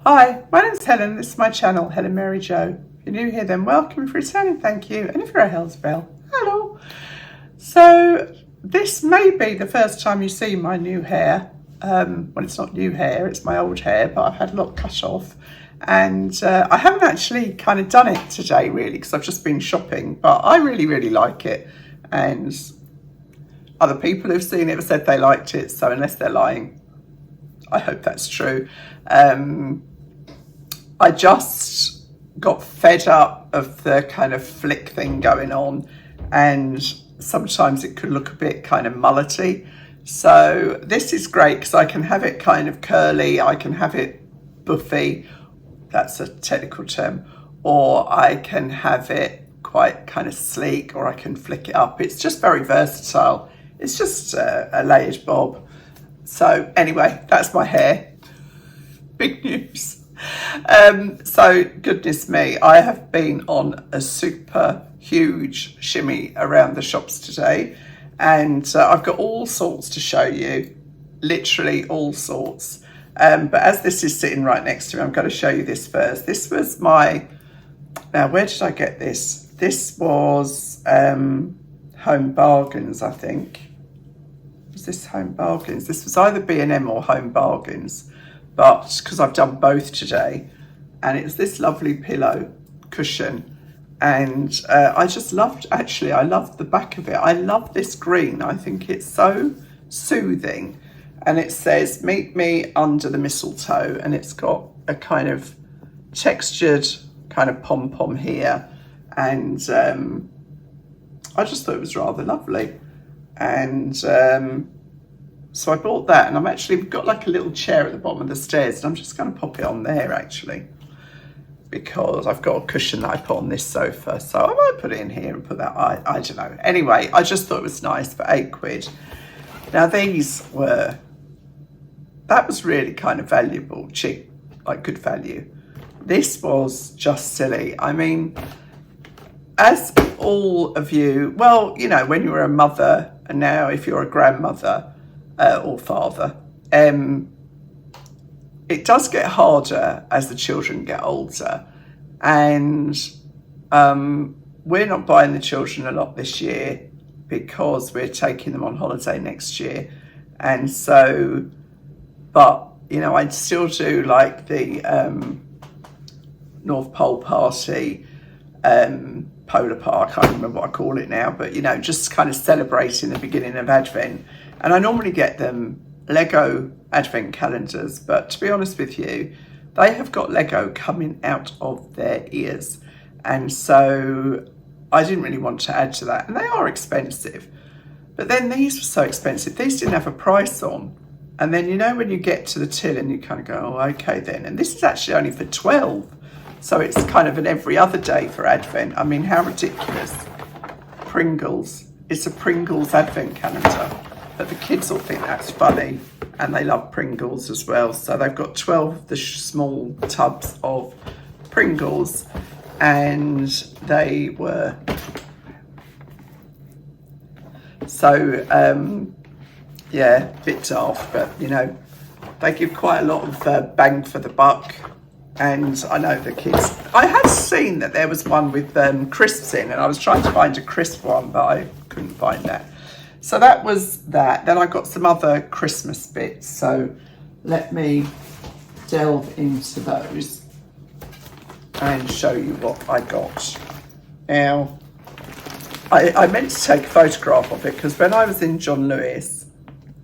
Hi, my name's Helen. This is my channel, Helen Mary Jo. If you're new here, then welcome. If you're returning, thank you. And if you're a Hell's Bell, hello. So this may be the first time you see my new hair. Well, it's not new hair, it's my old hair, but I've had a lot cut off. And I haven't actually kind of done it today, really, because I've just been shopping. But I really, really like it. And other people who've seen it have said they liked it. So unless they're lying, I hope that's true. I just got fed up of the kind of flick thing going on, and sometimes it could look a bit kind of mullety. So this is great because I can have it kind of curly, I can have it buffy, that's a technical term, or I can have it quite kind of sleek, or I can flick it up. It's just very versatile. It's just a layered bob. So anyway, that's my hair. Big news. So goodness me, I have been on a super huge shimmy around the shops today, and I've got all sorts to show you, literally all sorts. But as this is sitting right next to me, I'm going to show you this first. This was my, now where did I get this? This was Home Bargains, I think. Was this Home Bargains? This was either B&M or Home Bargains, but because I've done both today. And it's this lovely pillow cushion, and I just loved, actually I loved the back of it. I love this green, I think it's so soothing. And it says meet me under the mistletoe, and it's got a kind of textured kind of pom-pom here, and I just thought it was rather lovely. And so I bought that, and we've got like a little chair at the bottom of the stairs, and I'm just going to pop it on there actually, because I've got a cushion that I put on this sofa, so I might put it in here and put that, I don't know. Anyway, I just thought it was nice for £8. Now that was really kind of valuable, cheap, like good value. This was just silly. I mean, as all of you, well, you know, when you were a mother, and now if you're a grandmother or father, it does get harder as the children get older. And we're not buying the children a lot this year because we're taking them on holiday next year. And so, but, you know, I'd still do like the North Pole party, Polar Park, I can't remember what I call it now, but, you know, just kind of celebrating the beginning of Advent. And I normally get them Lego Advent calendars, but to be honest with you, they have got Lego coming out of their ears. And so I didn't really want to add to that. And they are expensive. But then these were so expensive. These didn't have a price on. And then, you know, when you get to the till and you kind of go, oh, okay then. And this is actually only for 12. So it's kind of an every other day for Advent. I mean, how ridiculous. Pringles. It's a Pringles Advent calendar. But the kids all think that's funny, and they love Pringles as well. So they've got 12 of the small tubs of Pringles, and they were, so yeah, a bit daft, but you know, they give quite a lot of bang for the buck. And I know the kids, I had seen that there was one with crisps in, and I was trying to find a crisp one, but I couldn't find that. So that was that. Then I got some other Christmas bits. So let me delve into those and show you what I got. Now, I meant to take a photograph of it because when I was in John Lewis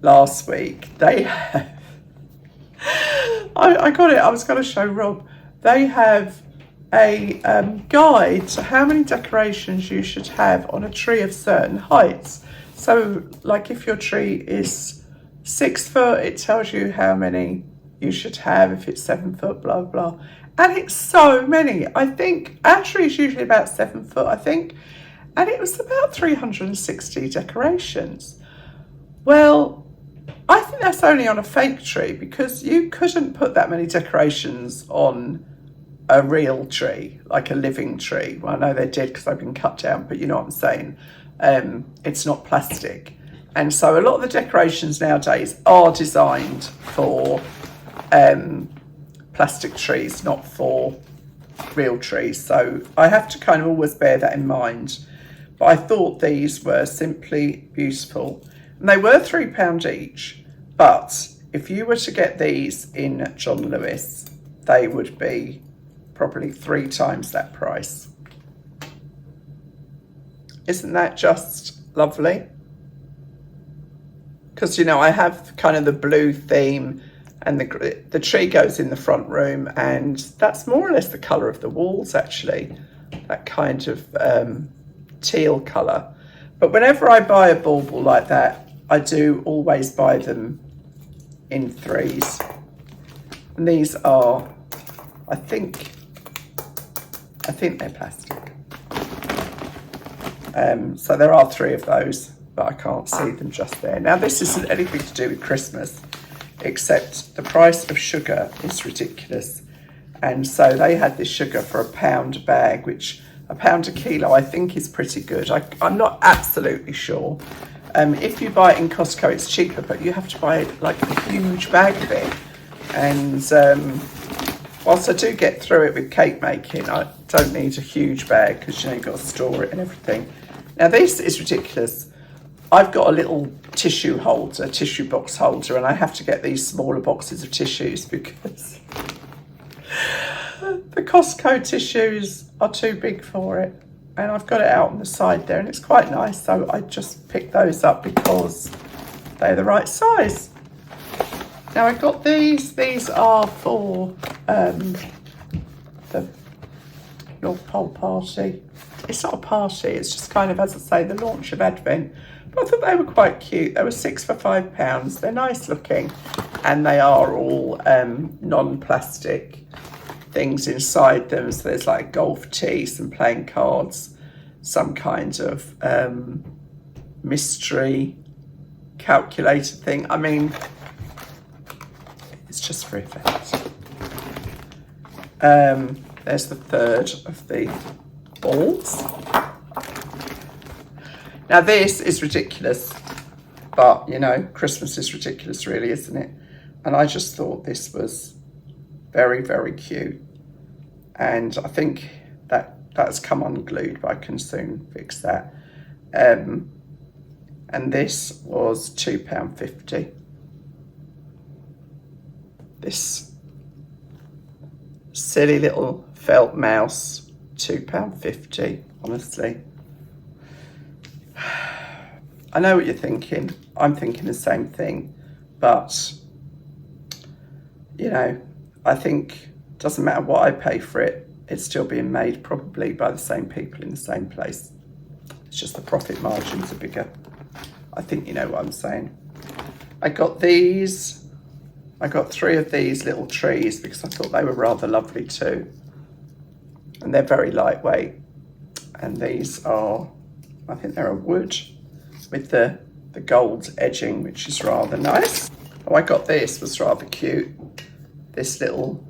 last week, they have, I got it, I was going to show Rob. They have a guide to how many decorations you should have on a tree of certain heights. So, like if your tree is 6 foot, it tells you how many you should have. If it's 7 foot, blah, blah. And it's so many. I think our tree is usually about 7 foot, I think. And it was about 360 decorations. Well, I think that's only on a fake tree, because you couldn't put that many decorations on a real tree, like a living tree. Well, I know they did because they've been cut down, but you know what I'm saying. It's not plastic. And so a lot of the decorations nowadays are designed for plastic trees, not for real trees. So I have to kind of always bear that in mind. But I thought these were simply beautiful. And they were £3 each. But if you were to get these in John Lewis, they would be probably 3 times that price. Isn't that just lovely? Because, you know, I have kind of the blue theme, and the tree goes in the front room, and that's more or less the colour of the walls, actually. That kind of teal colour. But whenever I buy a bauble like that, I do always buy them in 3s. And these are, I think they're plastic. So there are 3 of those, but I can't see them just there. Now, this isn't anything to do with Christmas, except the price of sugar is ridiculous. And so they had this sugar for £1 a bag, which £1 a kilo I think is pretty good. I'm not absolutely sure. If you buy it in Costco, it's cheaper, but you have to buy like a huge bag of it. And whilst I do get through it with cake making, I don't need a huge bag because, you know, you've got to store it and everything. Now, this is ridiculous. I've got a little tissue box holder, and I have to get these smaller boxes of tissues because the Costco tissues are too big for it. And I've got it out on the side there, and it's quite nice. So I just picked those up because they're the right size. Now, I got these. These are for the North Pole party. It's not a party, it's just kind of, as I say, the launch of Advent. But I thought they were quite cute. They were 6 for £5. They're nice looking, and they are all non-plastic things inside them. So there's like golf tee, some playing cards, some kind of mystery calculator thing. I mean, it's just for effect. There's the 3rd of the balls. Now, this is ridiculous, but, you know, Christmas is ridiculous, really, isn't it? And I just thought this was very, very cute. And I think that's come unglued, but I can soon fix that. And this was £2.50. This silly little felt mouse, £2.50, honestly. I know what you're thinking. I'm thinking the same thing. But, you know, I think it doesn't matter what I pay for it, it's still being made probably by the same people in the same place. It's just the profit margins are bigger. I think you know what I'm saying. I got these. I got 3 of these little trees because I thought they were rather lovely too. And they're very lightweight. And these are, I think they're a wood with the gold edging, which is rather nice. Oh, I got this, was rather cute. This little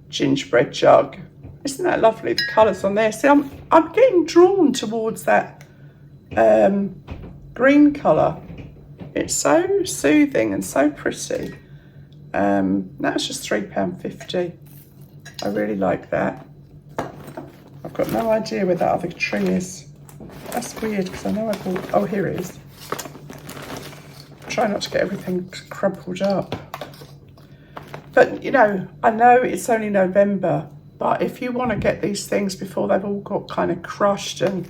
gingerbread jug. Isn't that lovely? The colours on there. See, I'm getting drawn towards that green colour. It's so soothing and so pretty. That's just £3.50. I really like that. I've got no idea where that other tree is. That's weird because I know I bought. Oh, here it is. Try not to get everything crumpled up. But you know, I know it's only November, but if you want to get these things before they've all got kind of crushed and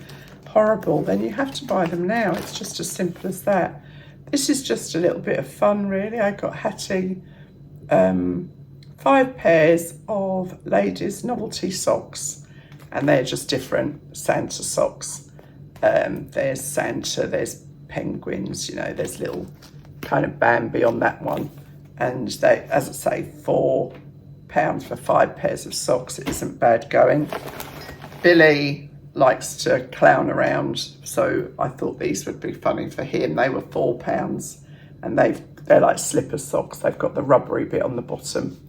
horrible, then you have to buy them now. It's just as simple as that. This is just a little bit of fun, really. I got Hattie 5 pairs of ladies' novelty socks, and they're just different Santa socks. There's Santa, there's penguins, you know, there's little kind of Bambi on that one. And they, as I say, £4 for 5 pairs of socks. It isn't bad going. Billy likes to clown around, so I thought these would be funny for him. They were £4, and they're like slipper socks. They've got the rubbery bit on the bottom.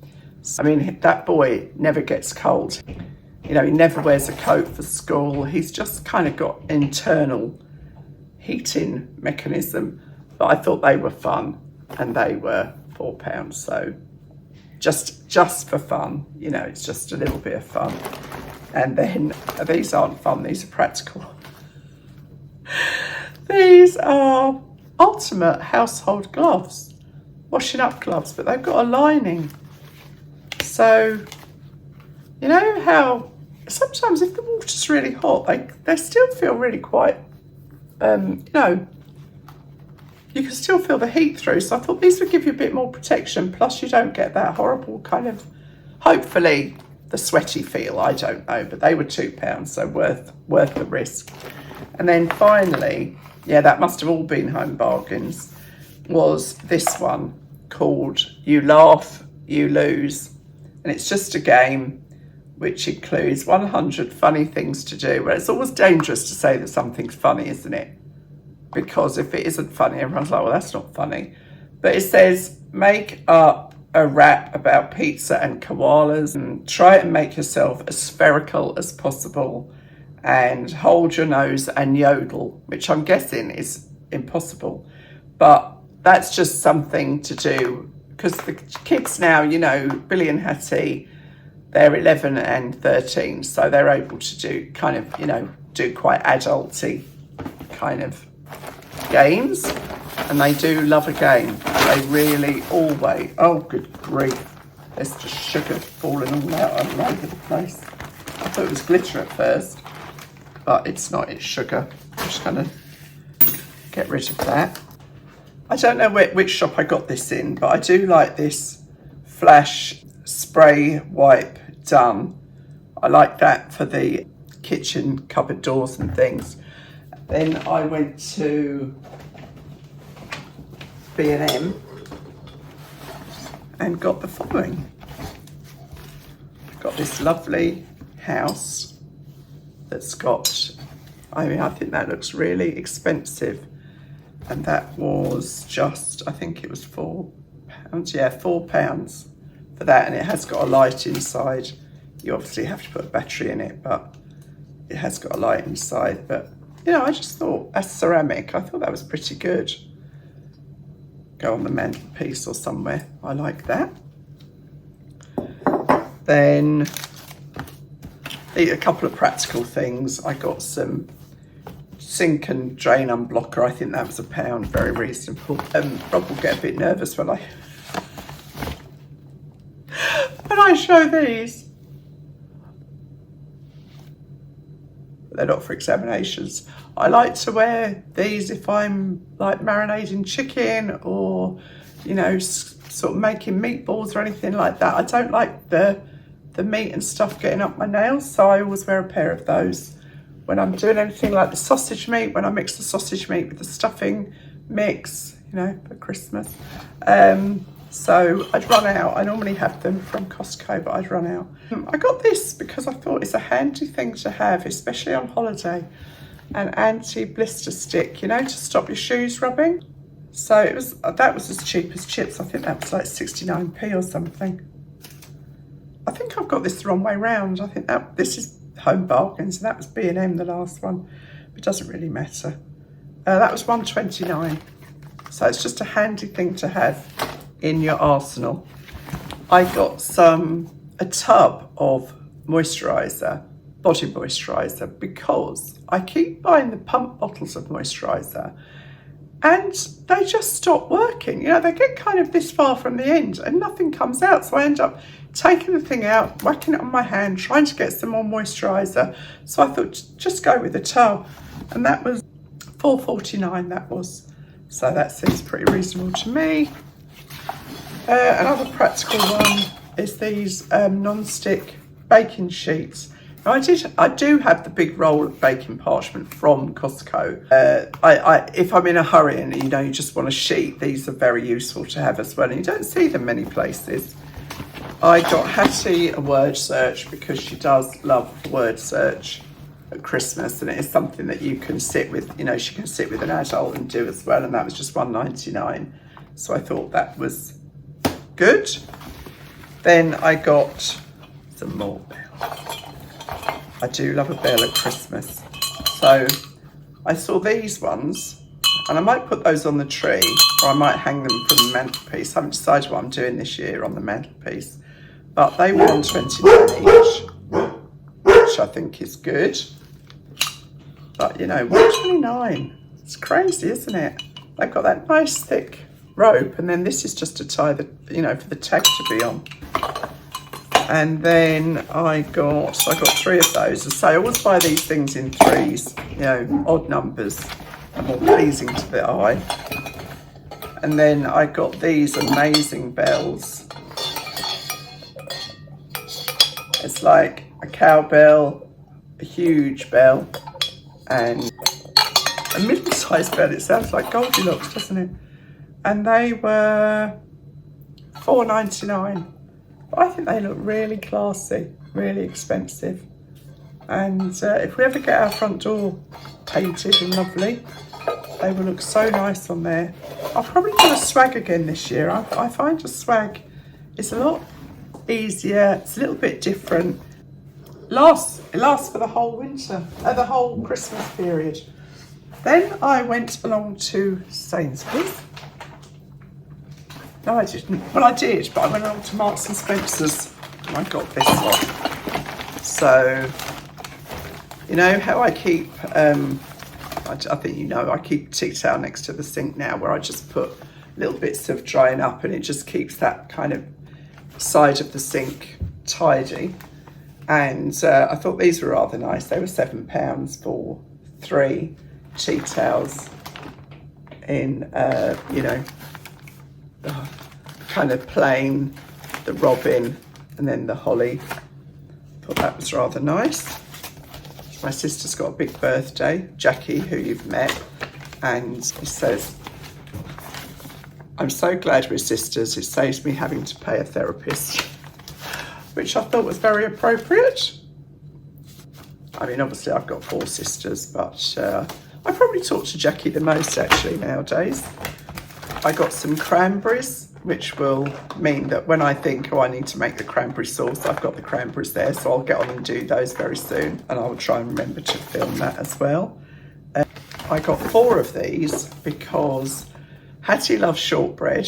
I mean, that boy never gets cold. You know, he never wears a coat for school. He's just kind of got internal heating mechanism. But I thought they were fun, and they were £4. So just for fun, you know, it's just a little bit of fun. And then these aren't fun, these are practical. These are ultimate household gloves, washing up gloves, but they've got a lining. So, you know how sometimes if the water's really hot, they still feel really quite, you know, you can still feel the heat through. So I thought these would give you a bit more protection. Plus you don't get that horrible kind of, hopefully, the sweaty feel. I don't know, but they were £2, so worth the risk. And then finally, yeah, that must have all been home bargains, was this one called You Laugh, You Lose. And it's just a game which includes 100 funny things to do. Well, it's always dangerous to say that something's funny, isn't it? Because if it isn't funny, everyone's like, well, that's not funny. But it says, make up a rap about pizza and koalas and try and make yourself as spherical as possible and hold your nose and yodel, which I'm guessing is impossible. But that's just something to do because the kids now, you know, Billy and Hattie, they're 11 and 13, so they're able to do kind of, you know, do quite adulty kind of games, and they do love a game. They really always, oh good grief, there's just sugar falling all out over the place. I thought it was glitter at first, but it's not, it's sugar. I'm just gonna get rid of that. I don't know which shop I got this in, but I do like this Flash spray wipe done. I like that for the kitchen cupboard doors and things. Then I went to B&M and got the following. Got this lovely house that's got, I mean, I think that looks really expensive. And that was just, I think it was £4. Yeah, £4 for that. And it has got a light inside. You obviously have to put a battery in it, but it has got a light inside. But, you know, I just thought, as ceramic, I thought that was pretty good. Go on the mantelpiece or somewhere. I like that. Then a couple of practical things. I got some sink and drain unblocker. I think that was £1, very reasonable. Rob will get a bit nervous when I show these. They're not for examinations. I like to wear these if I'm like marinating chicken or, you know, sort of making meatballs or anything like that. I don't like the meat and stuff getting up my nails, so I always wear a pair of those. When I'm doing anything like the sausage meat, when I mix the sausage meat with the stuffing mix, you know, for Christmas. So I'd run out. I normally have them from Costco, but I'd run out. I got this because I thought it's a handy thing to have, especially on holiday. An anti-blister stick, you know, to stop your shoes rubbing. So that was as cheap as chips. I think that was like 69p or something. I think I've got this the wrong way round. I think this is Home Bargains, and that was B&M, the last one. It doesn't really matter. That was £1.29. So it's just a handy thing to have in your arsenal. I got a tub of moisturiser, body moisturiser, because I keep buying the pump bottles of moisturiser and they just stop working. You know, they get kind of this far from the end and nothing comes out. So I end up taking the thing out, whacking it on my hand, trying to get some more moisturiser. So I thought, just go with the tub. And that was £4.49, that was. So that seems pretty reasonable to me. Another practical one is these non-stick baking sheets. Now I do have the big roll of baking parchment from Costco. If I'm in a hurry and, you know, you just want a sheet, these are very useful to have as well. And you don't see them many places. I got Hattie a word search because she does love word search at Christmas, and it is something that you can sit with, you know, she can sit with an adult and do as well, and that was just £1.99. So I thought that was good. Then I got some more bells. I do love a bell at Christmas. So I saw these ones And I might put those on the tree, or I might hang them from the mantelpiece. I haven't decided what I'm doing this year on the mantelpiece. But they were $1.29 each, which I think is good. But you know, $1.29, it's crazy, isn't it? They've got that nice thick rope, and then this is just to tie the, you know, for the tag to be on. And then I got 3 of those. So I always buy these things in 3s, you know, odd numbers, more pleasing to the eye. And then I got these amazing bells. It's like a cowbell, a huge bell, and a middle-sized bell. It sounds like Goldilocks, doesn't it? And they were $4.99. But I think they look really classy, really expensive. And if we ever get our front door painted and lovely, they will look so nice on there. I'll probably do a swag again this year. I find a swag is a lot easier. It's a little bit different. It lasts for the whole winter, the whole Christmas period. Then I went along to Sainsbury's. No, I didn't. Well, I did, but I went along to Marks and Spencer's and I got this one. So, you know how I keep, I think you know, I keep tea towel next to the sink now, where I just put little bits of drying up, and it just keeps that kind of side of the sink tidy. And I thought these were rather nice. They were £7 for 3 tea towels in, you know, kind of plain, the robin, and then the holly. Thought that was rather nice. My sister's got a big birthday, Jackie, who you've met, and he says, I'm so glad we're sisters, it saves me having to pay a therapist, which I thought was very appropriate. I mean, obviously I've got 4 sisters, but I probably talk to Jackie the most actually nowadays. I got some cranberries, which will mean that when I think, oh, I need to make the cranberry sauce, I've got the cranberries there, so I'll get on and do those very soon, and I'll try and remember to film that as well. I got 4 of these because Hattie loves shortbread,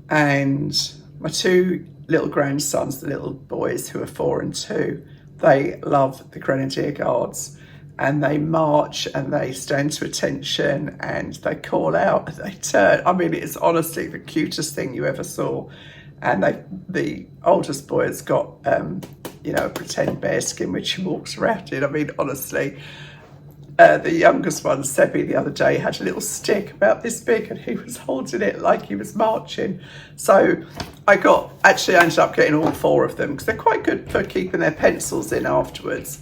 and my 2 little grandsons, the little boys who are 4 and 2, they love the Grenadier Guards, and they march and they stand to attention and they call out and they turn. I mean, it's honestly the cutest thing you ever saw. And the oldest boy has got, you know, a pretend bearskin which he walks around in. I mean, honestly, the youngest one, Sebi, the other day had a little stick about this big and he was holding it like he was marching. So I ended up getting all 4 of them because they're quite good for keeping their pencils in afterwards.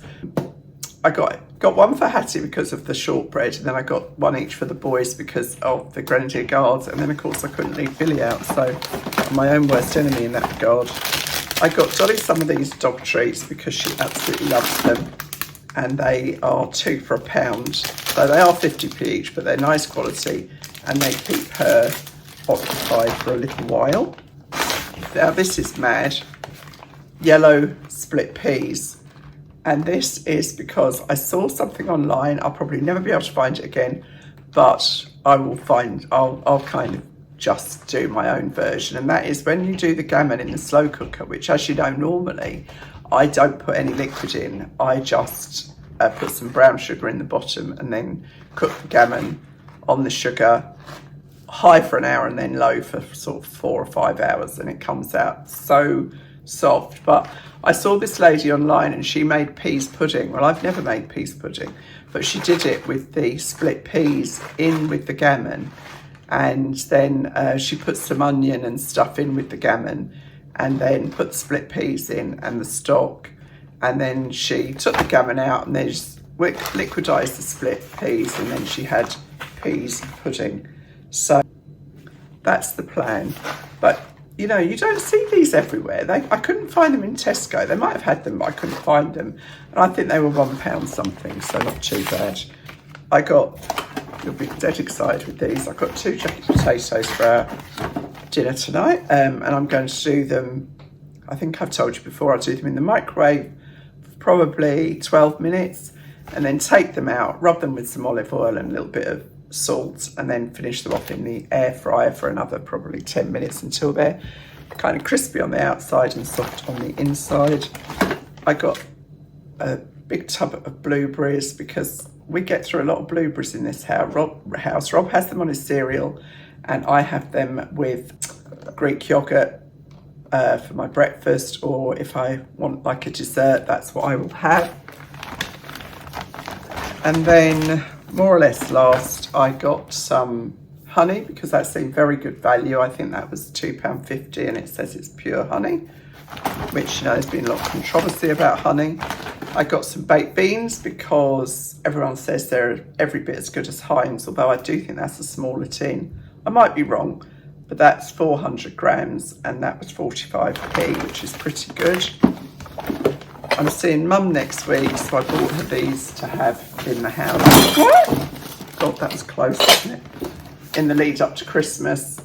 I got one for Hattie because of the shortbread, and then I got 1 each for the boys because of the Grenadier Guards, and then of course I couldn't leave Billy out, so I'm my own worst enemy in that regard. I got Dolly some of these dog treats because she absolutely loves them, and they are 2 for £1, so they are 50p each, but they're nice quality and they keep her occupied for a little while. Now this is mad, yellow split peas. And this is because I saw something online. I'll probably never be able to find it again, but I'll kind of just do my own version. And that is when you do the gammon in the slow cooker, which, as you know, normally I don't put any liquid in. I just put some brown sugar in the bottom and then cook the gammon on the sugar, high for an hour and then low for sort of 4 or 5 hours, and it comes out so soft. But I saw this lady online and she made peas pudding. Well, I've never made peas pudding, but she did it with the split peas in with the gammon, and then she put some onion and stuff in with the gammon, and then put the split peas in and the stock, and then she took the gammon out and then just liquidized the split peas, and then she had peas pudding. So that's the plan. But you know, you don't see these everywhere. I couldn't find them in Tesco. They might have had them, but I couldn't find them. And I think they were £1 something, so not too bad. You'll be dead excited with these. I got 2 jacket potatoes for our dinner tonight, and I'm going to do them, I think I've told you before, I'll do them in the microwave for probably 12 minutes, and then take them out, rub them with some olive oil and a little bit of salt, and then finish them off in the air fryer for another probably 10 minutes until they're kind of crispy on the outside and soft on the inside. I got a big tub of blueberries because we get through a lot of blueberries in this house. Rob has them on his cereal, and I have them with Greek yogurt for my breakfast, or if I want like a dessert, that's what I will have. And then more or less last, I got some honey because that seemed very good value. I think that was £2.50, and it says it's pure honey, which, you know, there's been a lot of controversy about honey. I got some baked beans because everyone says they're every bit as good as Heinz, although I do think that's a smaller tin. I might be wrong, but that's 400 grams, and that was 45p, which is pretty good. I'm seeing Mum next week, so I bought her these to have in the house. God, that was close, wasn't it? In the lead up to Christmas.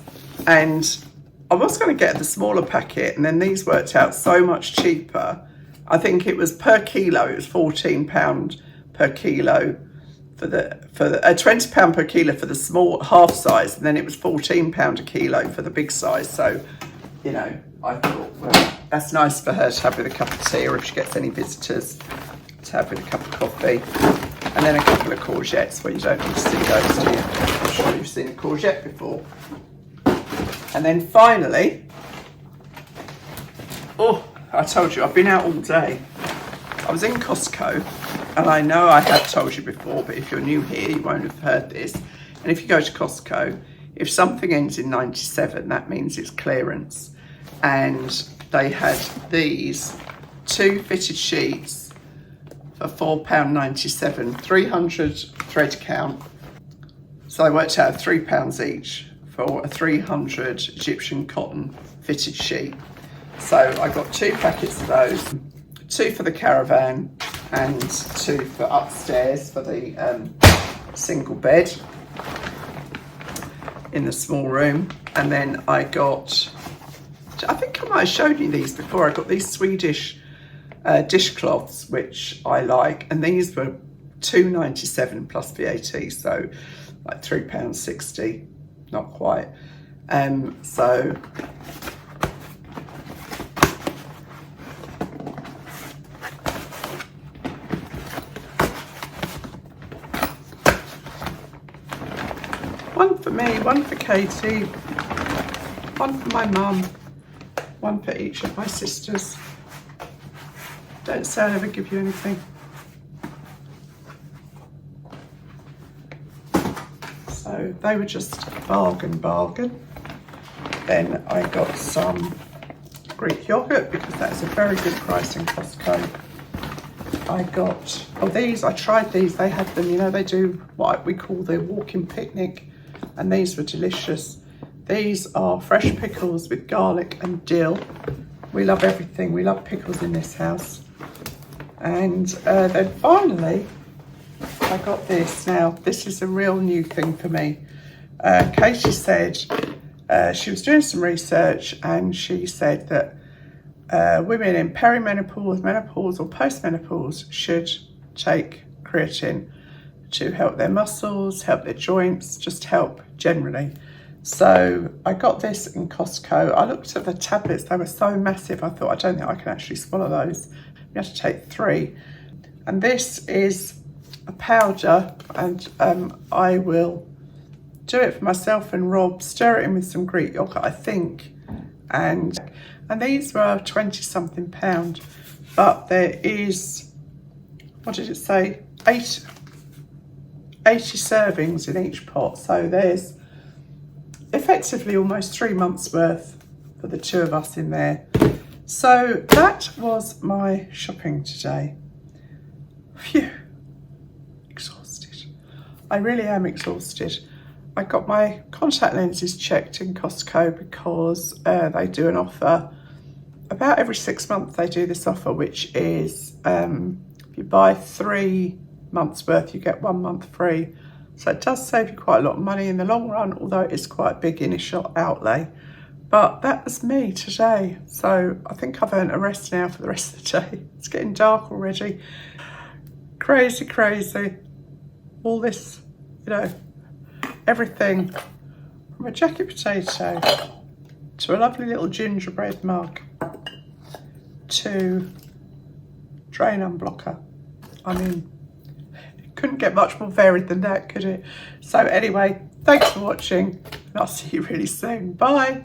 And I was going to get the smaller packet, and then these worked out so much cheaper. I think it was per kilo, it was £14 per kilo for the £20 per kilo for the small half size, and then it was £14 a kilo for the big size. So, you know, I thought, well, that's nice for her to have with a cup of tea, or if she gets any visitors, to have with a cup of coffee. And then a couple of courgettes, well, you don't need to see those, do you? I'm sure you've seen a courgette before. And then finally, oh, I told you, I've been out all day. I was in Costco, and I know I have told you before, but if you're new here, you won't have heard this. And if you go to Costco, if something ends in 97, that means it's clearance. And they had these 2 fitted sheets for £4.97, 300 thread count. So I worked out £3 each for a 300 Egyptian cotton fitted sheet. So I got 2 packets of those, 2 for the caravan and 2 for upstairs for the single bed in the small room. And then I got, I think I might have shown you these before, I got these Swedish dishcloths, which I like, and these were £2.97 plus VAT, so like £3.60, not quite. So one for me, one for Katie, one for my mum, one for each of my sisters. Don't say I'll ever give you anything. So they were just bargain. Then I got some Greek yogurt because that's a very good price in Costco. I got, oh, these, I tried these. They had them, you know, they do what we call the walking picnic, and these were delicious. These are fresh pickles with garlic and dill. We love everything. We love pickles in this house. And then finally, I got this. Now, this is a real new thing for me. Katie said she was doing some research, and she said that women in perimenopause, menopause or postmenopause should take creatine to help their muscles, help their joints, just help generally. So I got this in Costco. I looked at the tablets, they were so massive. I thought, I don't think I can actually swallow those. You have to take 3. And this is a powder, and I will do it for myself and Rob, stir it in with some Greek yogurt, I think. And these were 20 something pound, but there is, what did it say? 80 servings in each pot. So there's effectively almost 3 months worth for the 2 of us in there. So that was my shopping today. Phew, exhausted. I really am exhausted. I got my contact lenses checked in Costco because they do an offer. About every 6 months they do this offer, which is if you buy 3 months worth, you get 1 month free. So it does save you quite a lot of money in the long run, although it is quite a big initial outlay. But that was me today. So I think I've earned a rest now for the rest of the day. It's getting dark already. Crazy. All this, you know, everything from a jacket potato to a lovely little gingerbread mug to drain unblocker. I mean, it couldn't get much more varied than that, could it? So anyway, thanks for watching, and I'll see you really soon. Bye.